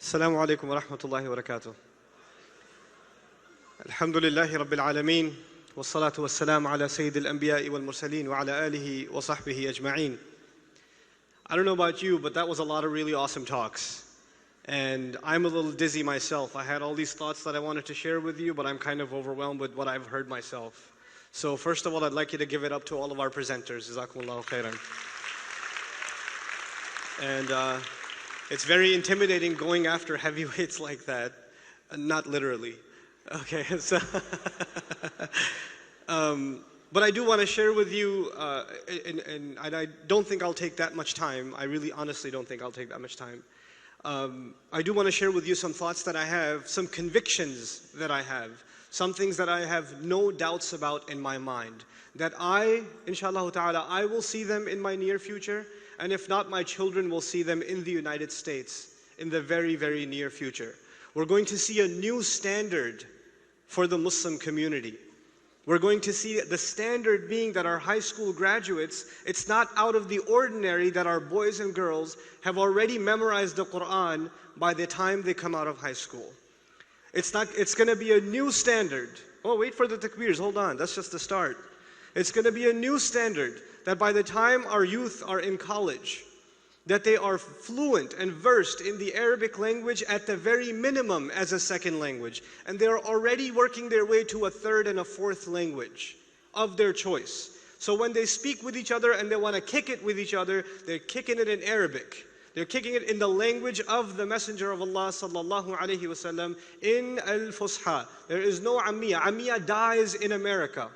السلام عليكم ورحمة الله وبركاته. الحمد لله رب العالمين والصلاة والسلام على سيد الأنبياء والمرسلين وعلى آله وصحبه أجمعين. I don't know about you, but that was a lot of really awesome talks. And I'm a little dizzy myself. I had all these thoughts that I wanted to share with you, but I'm kind of overwhelmed with what I've heard myself. So first of all, I'd like you to give it up to all of our presenters. Jazakumullahu khairan. And it's very intimidating going after heavyweights like that. Not literally. Okay, so but I do want to share with you, and I don't think I'll take that much time. I really honestly don't think I'll take that much time. I do want to share with you some thoughts that I have, some convictions that I have, some things that I have no doubts about in my mind, that inshallah ta'ala, I will see them in my near future, and if not, my children will see them in the United States in the very, very near future. We're going to see a new standard for the Muslim community. We're going to see the standard being that our high school graduates, it's not out of the ordinary that our boys and girls have already memorized the Quran by the time they come out of high school. It's going to be a new standard. Oh, wait for the takbirs, hold on, that's just the start. It's going to be a new standard that by the time our youth are in college, that they are fluent and versed in the Arabic language at the very minimum as a second language. And they're already working their way to a third and a fourth language of their choice. So when they speak with each other and they want to kick it with each other, they're kicking it in Arabic. They're kicking it in the language of the Messenger of Allah sallallahu alaihi wasallam, in al-Fusha. There is no Ammiya. Ammiya dies in America.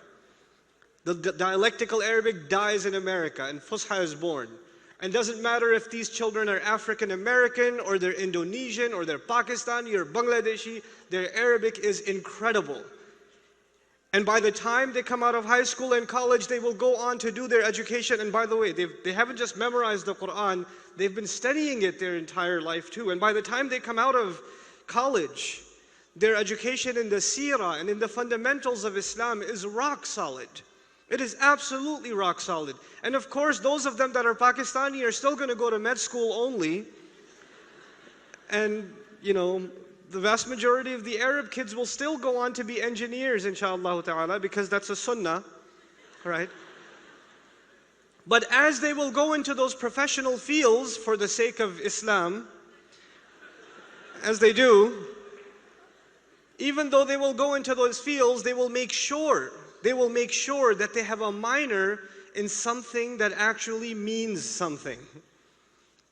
The dialectical Arabic dies in America and Fusha is born. And doesn't matter if these children are African American or they're Indonesian or they're Pakistani or Bangladeshi, their Arabic is incredible. And by the time they come out of high school and college, they will go on to do their education. And by the way, they haven't just memorized the Quran, they've been studying it their entire life too. And by the time they come out of college, their education in the seerah and in the fundamentals of Islam is rock solid. It is absolutely rock solid. And of course, those of them that are Pakistani are still going to go to med school only. And, you know, the vast majority of the Arab kids will still go on to be engineers, inshallah ta'ala, because that's a sunnah, right? But as they will go into those professional fields for the sake of Islam, as they do, even though they will go into those fields, they will make sure that they have a minor in something that actually means something.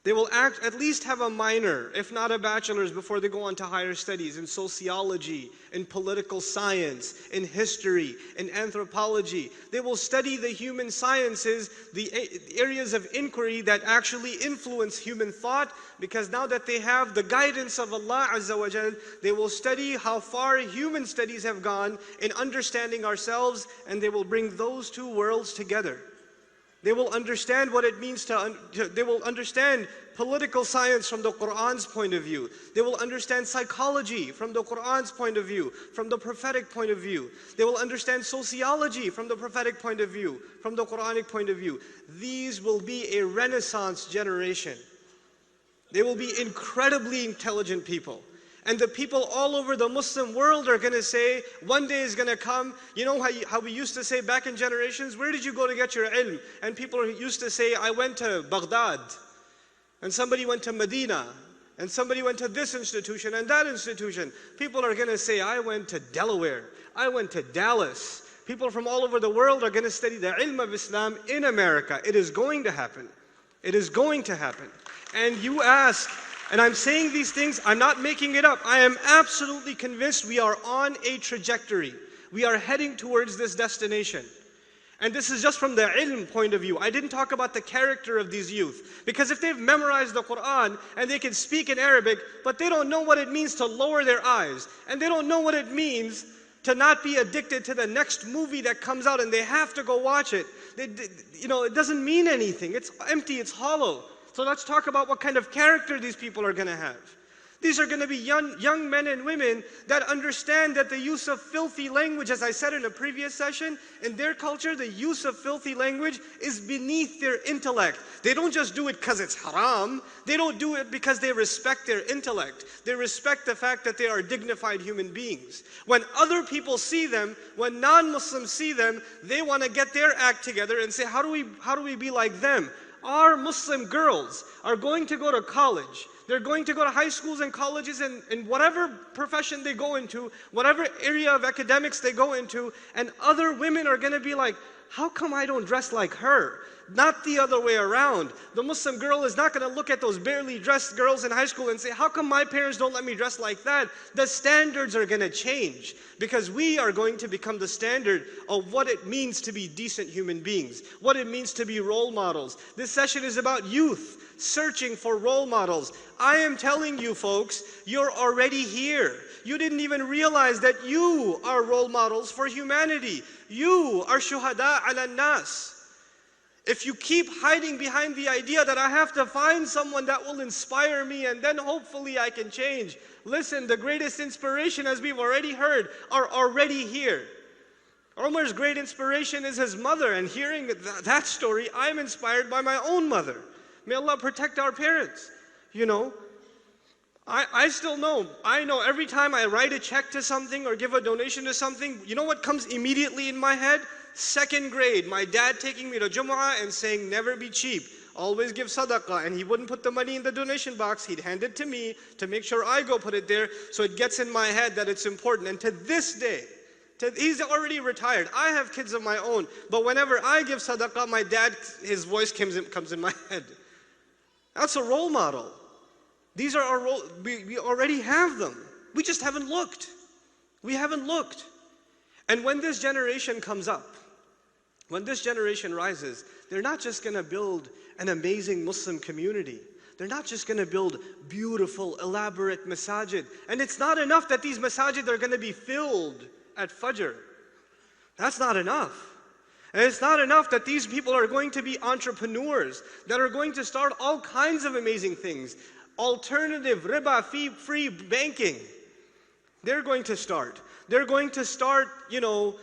They will at least have a minor, if not a bachelor's, before they go on to higher studies in sociology, in political science, in history, in anthropology. They will study the human sciences, the areas of inquiry that actually influence human thought, because now that they have the guidance of Allah Azza wa Jal, they will study how far human studies have gone in understanding ourselves, and they will bring those two worlds together. They will understand what it means they will understand political science from the Quran's point of view. They will understand psychology from the Quran's point of view, from the prophetic point of view. They will understand sociology from the prophetic point of view, from the Quranic point of view. These will be a Renaissance generation. They will be incredibly intelligent people. And the people all over the Muslim world are going to say, one day is going to come, you know how we used to say back in generations, where did you go to get your ilm? And people used to say, I went to Baghdad, and somebody went to Medina, and somebody went to this institution and that institution. People are going to say, I went to Delaware, I went to Dallas. People from all over the world are going to study the ilm of Islam in America. It is going to happen. It is going to happen. And you ask, and I'm saying these things, I'm not making it up. I am absolutely convinced we are on a trajectory. We are heading towards this destination. And this is just from the ilm point of view. I didn't talk about the character of these youth. Because if they've memorized the Quran and they can speak in Arabic, but they don't know what it means to lower their eyes, and they don't know what it means to not be addicted to the next movie that comes out and they have to go watch it. It doesn't mean anything. It's empty, it's hollow. So let's talk about what kind of character these people are going to have. These are going to be young men and women that understand that the use of filthy language, as I said in a previous session, in their culture, the use of filthy language is beneath their intellect. They don't just do it because it's haram. They don't do it because they respect their intellect. They respect the fact that they are dignified human beings. When other people see them, when non-Muslims see them, they want to get their act together and say, how do we be like them? Our Muslim girls are going to go to college. They're going to go to high schools and colleges and whatever profession they go into, whatever area of academics they go into, and other women are going to be like, how come I don't dress like her? Not the other way around. The Muslim girl is not going to look at those barely dressed girls in high school and say, how come my parents don't let me dress like that? The standards are going to change because we are going to become the standard of what it means to be decent human beings, what it means to be role models. This session is about youth searching for role models. I am telling you folks, you're already here. You didn't even realize that you are role models for humanity. You are shuhada ala nas. If you keep hiding behind the idea that I have to find someone that will inspire me and then hopefully I can change. Listen, the greatest inspiration, as we've already heard, are already here. Umar's great inspiration is his mother, and hearing that story, I'm inspired by my own mother. May Allah protect our parents. You know, I still know, I know every time I write a check to something or give a donation to something, you know what comes immediately in my head? 2nd grade, my dad taking me to Jumu'ah and saying, never be cheap, always give sadaqah, and he wouldn't put the money in the donation box, he'd hand it to me to make sure I go put it there, so it gets in my head that it's important. And to this day, he's already retired, I have kids of my own, but whenever I give sadaqah, my dad, his voice comes in my head. That's a role model. These are our role, we already have them. We just haven't looked. We haven't looked. And when this generation comes up, when this generation rises, they're not just going to build an amazing Muslim community. They're not just going to build beautiful, elaborate masajid. And it's not enough that these masajid are going to be filled at Fajr. That's not enough. And it's not enough that these people are going to be entrepreneurs, that are going to start all kinds of amazing things. Alternative, riba-free banking. They're going to start. They're going to start, you know,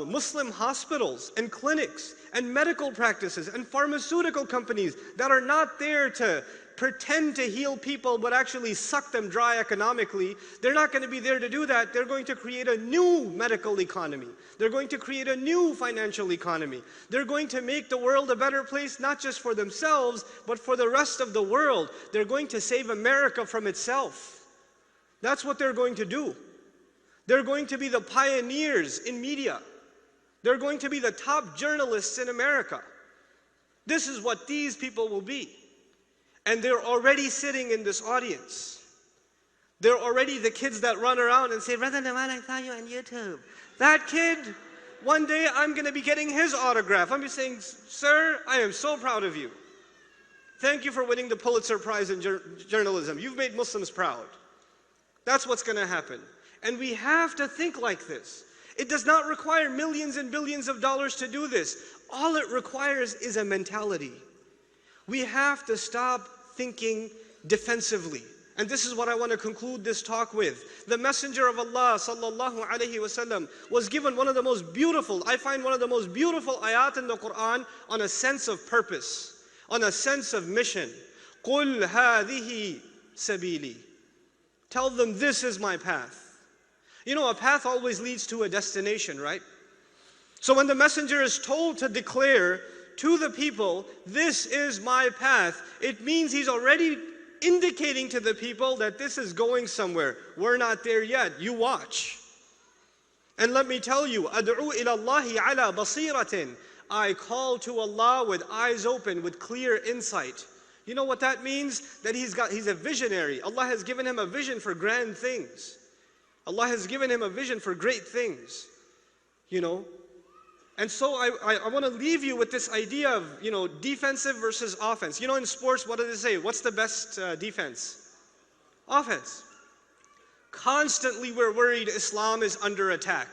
Muslim hospitals and clinics and medical practices and pharmaceutical companies that are not there to pretend to heal people but actually suck them dry economically. They're not going to be there to do that. They're going to create a new medical economy. They're going to create a new financial economy. They're going to make the world a better place, not just for themselves, but for the rest of the world. They're going to save America from itself. That's what they're going to do. They're going to be the pioneers in media. They're going to be the top journalists in America. This is what these people will be. And they're already sitting in this audience. They're already the kids that run around and say, Brother Nouman, I saw you on YouTube. That kid, one day I'm going to be getting his autograph. I'm just saying, sir, I am so proud of you. Thank you for winning the Pulitzer Prize in journalism. You've made Muslims proud. That's what's going to happen. And we have to think like this. It does not require millions and billions of dollars to do this. All it requires is a mentality. We have to stop thinking defensively. And this is what I want to conclude this talk with. The Messenger of Allah sallallahu alaihi wasallam was given one of the most beautiful, I find one of the most beautiful ayat in the Quran on a sense of purpose, on a sense of mission. قُلْ هَذِهِ سَبِيلِي. Tell them this is my path. You know, a path always leads to a destination, right? So when the messenger is told to declare to the people, this is my path, it means he's already indicating to the people that this is going somewhere. We're not there yet. You watch. And let me tell you, أَدْعُو إِلَى اللَّهِ عَلَى بَصِيرَةٍ. I call to Allah with eyes open, with clear insight. You know what that means? That he's a visionary. Allah has given him a vision for grand things. Allah has given him a vision for great things. You know? And so I want to leave you with this idea of, you know, defensive versus offense. You know, in sports, what do they say? What's the best defense? Offense. Constantly we're worried Islam is under attack.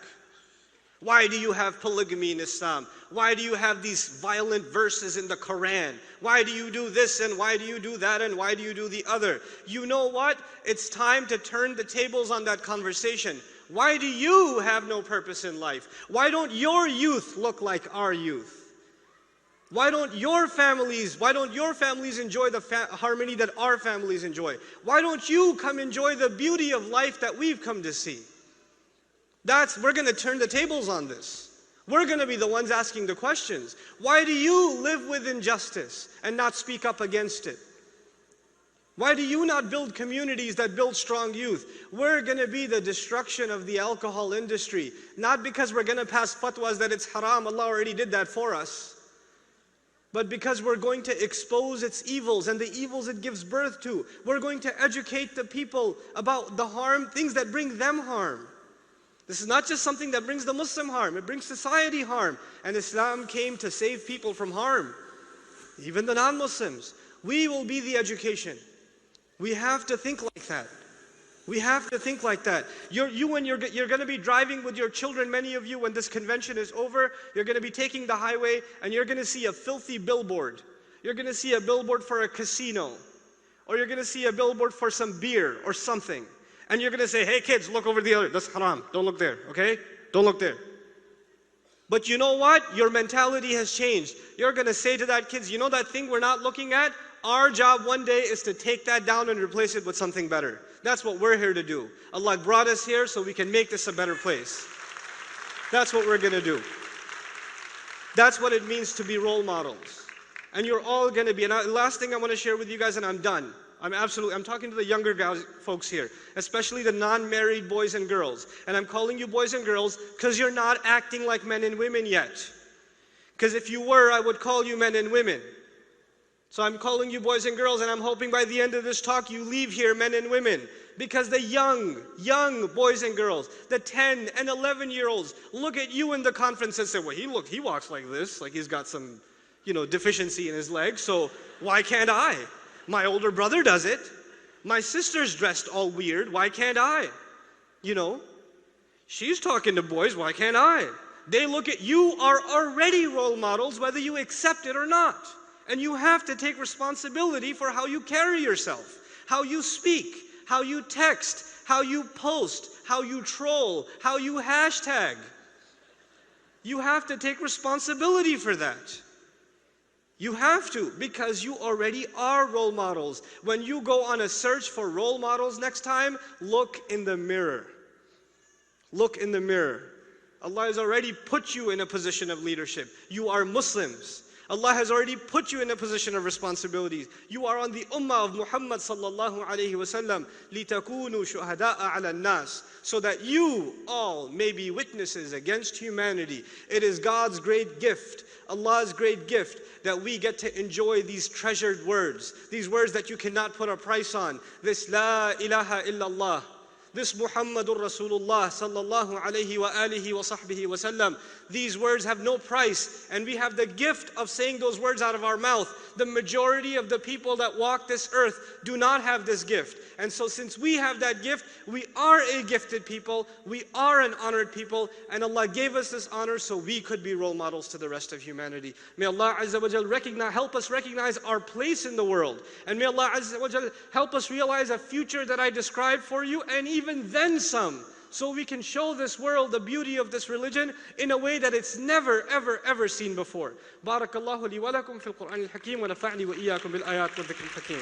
Why do you have polygamy in Islam? Why do you have these violent verses in the Quran? Why do you do this and why do you do that and why do you do the other? You know what? It's time to turn the tables on that conversation. Why do you have no purpose in life? Why don't your youth look like our youth? Why don't your families enjoy the harmony that our families enjoy? Why don't you come enjoy the beauty of life that we've come to see? We're going to turn the tables on this. We're going to be the ones asking the questions. Why do you live with injustice and not speak up against it? Why do you not build communities that build strong youth? We're going to be the destruction of the alcohol industry, not because we're going to pass fatwas that it's haram, Allah already did that for us, but because we're going to expose its evils and the evils it gives birth to. We're going to educate the people about the harm, things that bring them harm. This is not just something that brings the Muslim harm, it brings society harm. And Islam came to save people from harm, even the non-Muslims. We will be the education. We have to think like that. We have to think like that. You're going to be driving with your children, many of you, when this convention is over, you're going to be taking the highway and you're going to see a filthy billboard. You're going to see a billboard for a casino, or you're going to see a billboard for some beer or something. And you're going to say, hey kids, look over the other, that's haram, don't look there, okay? Don't look there. But you know what? Your mentality has changed. You're going to say to that kids, you know that thing we're not looking at? Our job one day is to take that down and replace it with something better. That's what we're here to do. Allah brought us here so we can make this a better place. That's what we're going to do. That's what it means to be role models. And you're all going to be. And the last thing I want to share with you guys, and I'm done. I'm talking to the younger guys, folks here, especially the non-married boys and girls. And I'm calling you boys and girls because you're not acting like men and women yet. Because if you were, I would call you men and women. So I'm calling you boys and girls, and I'm hoping by the end of this talk you leave here men and women. Because the young boys and girls, the 10 and 11-year-olds, look at you in the conference and say, well, he walks like this, like he's got some, deficiency in his legs, so why can't I? My older brother does it. My sister's dressed all weird, why can't I? She's talking to boys, why can't I? They look at you, are already role models, whether you accept it or not. And you have to take responsibility for how you carry yourself, how you speak, how you text, how you post, how you troll, how you hashtag. You have to take responsibility for that. You have to, because you already are role models. When you go on a search for role models next time, look in the mirror. Look in the mirror. Allah has already put you in a position of leadership. You are Muslims. Allah has already put you in a position of responsibilities. You are on the ummah of Muhammad sallallahu alayhi wa sallam. لِتَكُونُوا شُهَدَاءَ عَلَى النَّاسِ, so that you all may be witnesses against humanity. It is God's great gift, Allah's great gift, that we get to enjoy these treasured words. These words that you cannot put a price on. This La ilaha illallah. This Muhammadur Rasulullah sallallahu alayhi wa alihi wa sahbihi wa sallam. These words have no price, and we have the gift of saying those words out of our mouth. The majority of the people that walk this earth do not have this gift. And so since we have that gift, we are a gifted people, we are an honored people, and Allah gave us this honor so we could be role models to the rest of humanity. May Allah Azza wa Jal help us recognize our place in the world. And may Allah Azza wa Jal help us realize a future that I described for you, and even then some, so we can show this world the beauty of this religion in a way that it's never, ever, ever seen before. Barakallahu li wa lakum fil Qur'an al-Hakim wa nafa'ni wa iyyakum bil ayat wa dhikr al-Hakim.